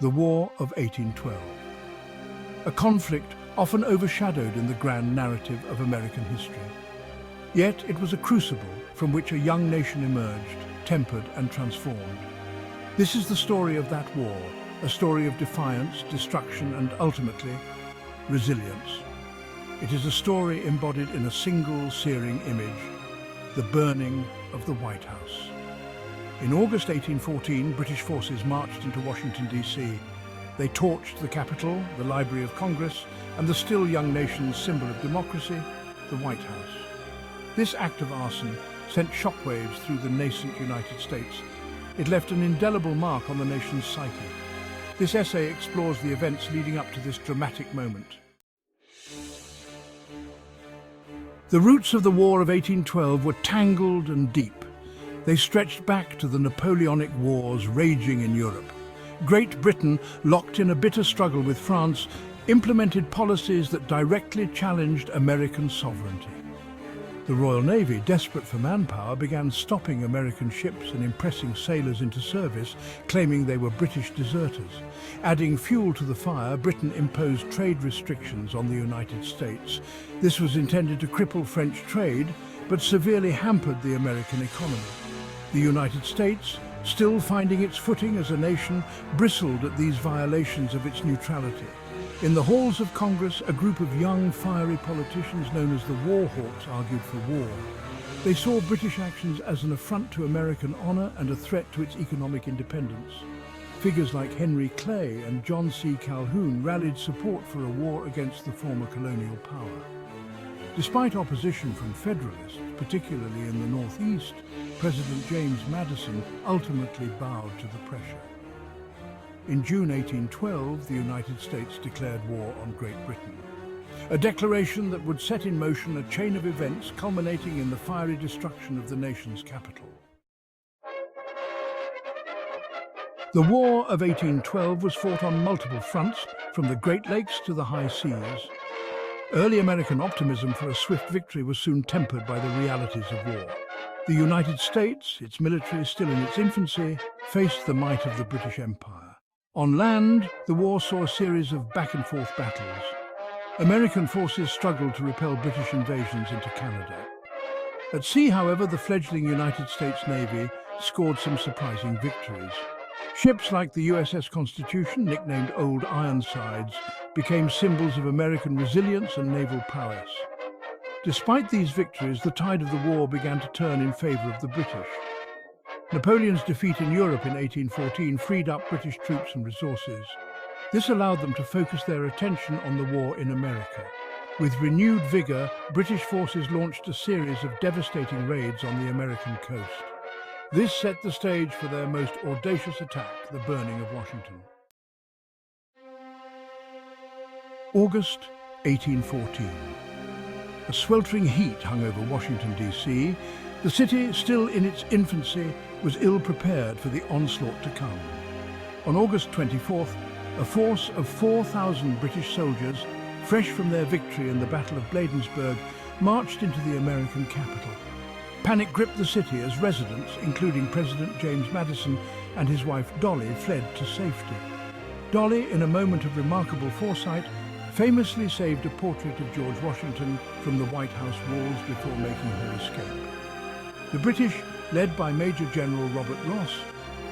the War of 1812. A conflict often overshadowed in the grand narrative of American history. Yet it was a crucible from which a young nation emerged, tempered and transformed. This is the story of that war, a story of defiance, destruction and ultimately, resilience. It is a story embodied in a single searing image, the burning of the White House. In August 1814, British forces marched into Washington, D.C. They torched the Capitol, the Library of Congress, and the still young nation's symbol of democracy, the White House. This act of arson sent shockwaves through the nascent United States. It left an indelible mark on the nation's psyche. This essay explores the events leading up to this dramatic moment. The roots of the War of 1812 were tangled and deep. They stretched back to the Napoleonic Wars raging in Europe. Great Britain, locked in a bitter struggle with France, implemented policies that directly challenged American sovereignty. The Royal Navy, desperate for manpower, began stopping American ships and impressing sailors into service, claiming they were British deserters. Adding fuel to the fire, Britain imposed trade restrictions on the United States. This was intended to cripple French trade, but severely hampered the American economy. The United States, still finding its footing as a nation, bristled at these violations of its neutrality. In the halls of Congress, a group of young, fiery politicians known as the War Hawks argued for war. They saw British actions as an affront to American honor and a threat to its economic independence. Figures like Henry Clay and John C. Calhoun rallied support for a war against the former colonial power. Despite opposition from Federalists, particularly in the Northeast, President James Madison ultimately bowed to the pressure. In June 1812, the United States declared war on Great Britain. A declaration that would set in motion a chain of events culminating in the fiery destruction of the nation's capital. The War of 1812 was fought on multiple fronts, from the Great Lakes to the high seas. Early American optimism for a swift victory was soon tempered by the realities of war. The United States, its military still in its infancy, faced the might of the British Empire. On land, the war saw a series of back-and-forth battles. American forces struggled to repel British invasions into Canada. At sea, however, the fledgling United States Navy scored some surprising victories. Ships like the USS Constitution, nicknamed Old Ironsides, became symbols of American resilience and naval prowess. Despite these victories, the tide of the war began to turn in favor of the British. Napoleon's defeat in Europe in 1814 freed up British troops and resources. This allowed them to focus their attention on the war in America. With renewed vigor, British forces launched a series of devastating raids on the American coast. This set the stage for their most audacious attack, the burning of Washington. August 1814. A sweltering heat hung over Washington, D.C. The city, still in its infancy, was ill-prepared for the onslaught to come. On August 24th, a force of 4,000 British soldiers, fresh from their victory in the Battle of Bladensburg, marched into the American capital. Panic gripped the city as residents, including President James Madison and his wife Dolly, fled to safety. Dolly, in a moment of remarkable foresight, famously saved a portrait of George Washington from the White House walls before making her escape. The British, led by Major General Robert Ross,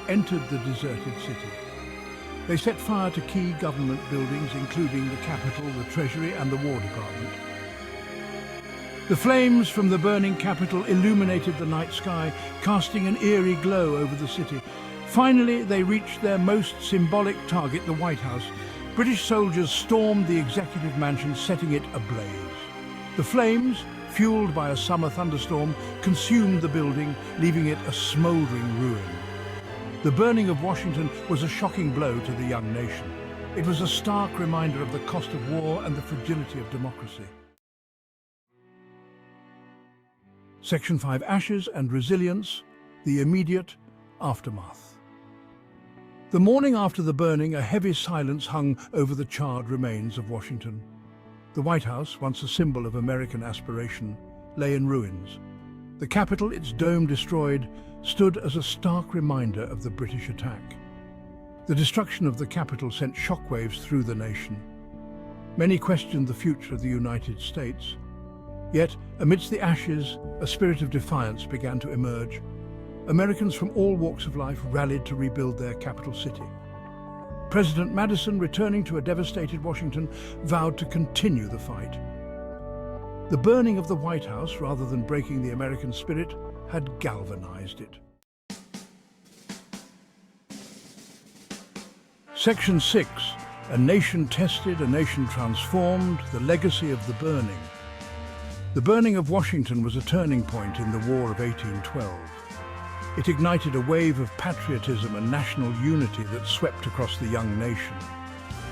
entered the deserted city. They set fire to key government buildings, including the Capitol, the Treasury, and the War Department. The flames from the burning Capitol illuminated the night sky, casting an eerie glow over the city. Finally, they reached their most symbolic target, the White House. British soldiers stormed the executive mansion, setting it ablaze. The flames, fueled by a summer thunderstorm, consumed the building, leaving it a smoldering ruin. The burning of Washington was a shocking blow to the young nation. It was a stark reminder of the cost of war and the fragility of democracy. Section 5: Ashes and Resilience, the immediate aftermath. The morning after the burning, a heavy silence hung over the charred remains of Washington. The White House, once a symbol of American aspiration, lay in ruins. The Capitol, its dome destroyed, stood as a stark reminder of the British attack. The destruction of the capital sent shockwaves through the nation. Many questioned the future of the United States. Yet, amidst the ashes, a spirit of defiance began to emerge. Americans from all walks of life rallied to rebuild their capital city. President Madison, returning to a devastated Washington, vowed to continue the fight. The burning of the White House, rather than breaking the American spirit, had galvanized it. Section 6. A nation tested, a nation transformed, the legacy of the burning. The burning of Washington was a turning point in the War of 1812. It ignited a wave of patriotism and national unity that swept across the young nation.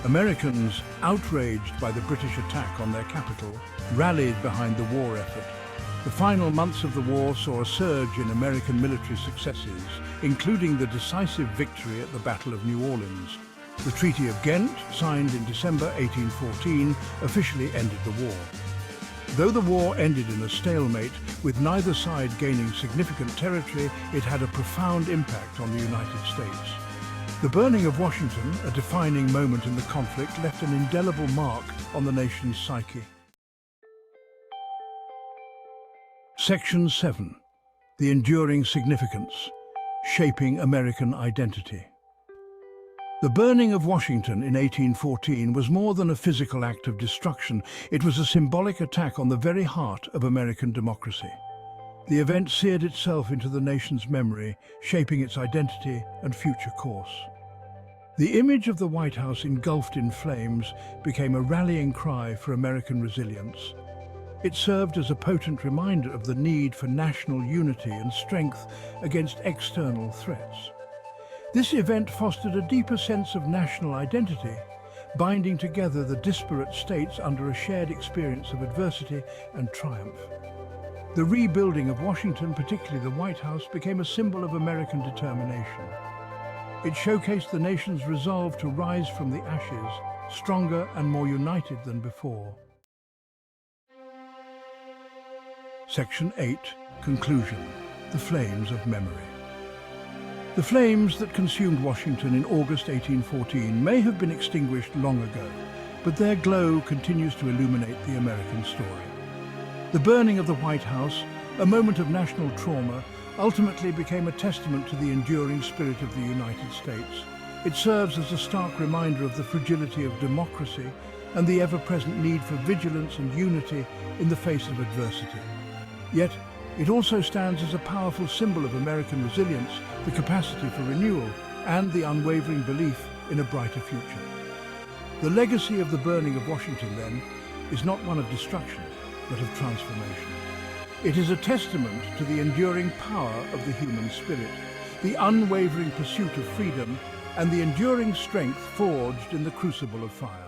Americans, outraged by the British attack on their capital, rallied behind the war effort. The final months of the war saw a surge in American military successes, including the decisive victory at the Battle of New Orleans. The Treaty of Ghent, signed in December 1814, officially ended the war. Though the war ended in a stalemate, with neither side gaining significant territory, it had a profound impact on the United States. The burning of Washington, a defining moment in the conflict, left an indelible mark on the nation's psyche. Section 7. The enduring significance, shaping American identity. The burning of Washington in 1814 was more than a physical act of destruction. It was a symbolic attack on the very heart of American democracy. The event seared itself into the nation's memory, shaping its identity and future course. The image of the White House engulfed in flames became a rallying cry for American resilience. It served as a potent reminder of the need for national unity and strength against external threats. This event fostered a deeper sense of national identity, binding together the disparate states under a shared experience of adversity and triumph. The rebuilding of Washington, particularly the White House, became a symbol of American determination. It showcased the nation's resolve to rise from the ashes, stronger and more united than before. Section 8. Conclusion. The flames of memory. The flames that consumed Washington in August 1814 may have been extinguished long ago, but their glow continues to illuminate the American story. The burning of the White House, a moment of national trauma, ultimately became a testament to the enduring spirit of the United States. It serves as a stark reminder of the fragility of democracy and the ever-present need for vigilance and unity in the face of adversity. Yet, it also stands as a powerful symbol of American resilience, the capacity for renewal, and the unwavering belief in a brighter future. The legacy of the burning of Washington, then, is not one of destruction, but of transformation. It is a testament to the enduring power of the human spirit, the unwavering pursuit of freedom, and the enduring strength forged in the crucible of fire.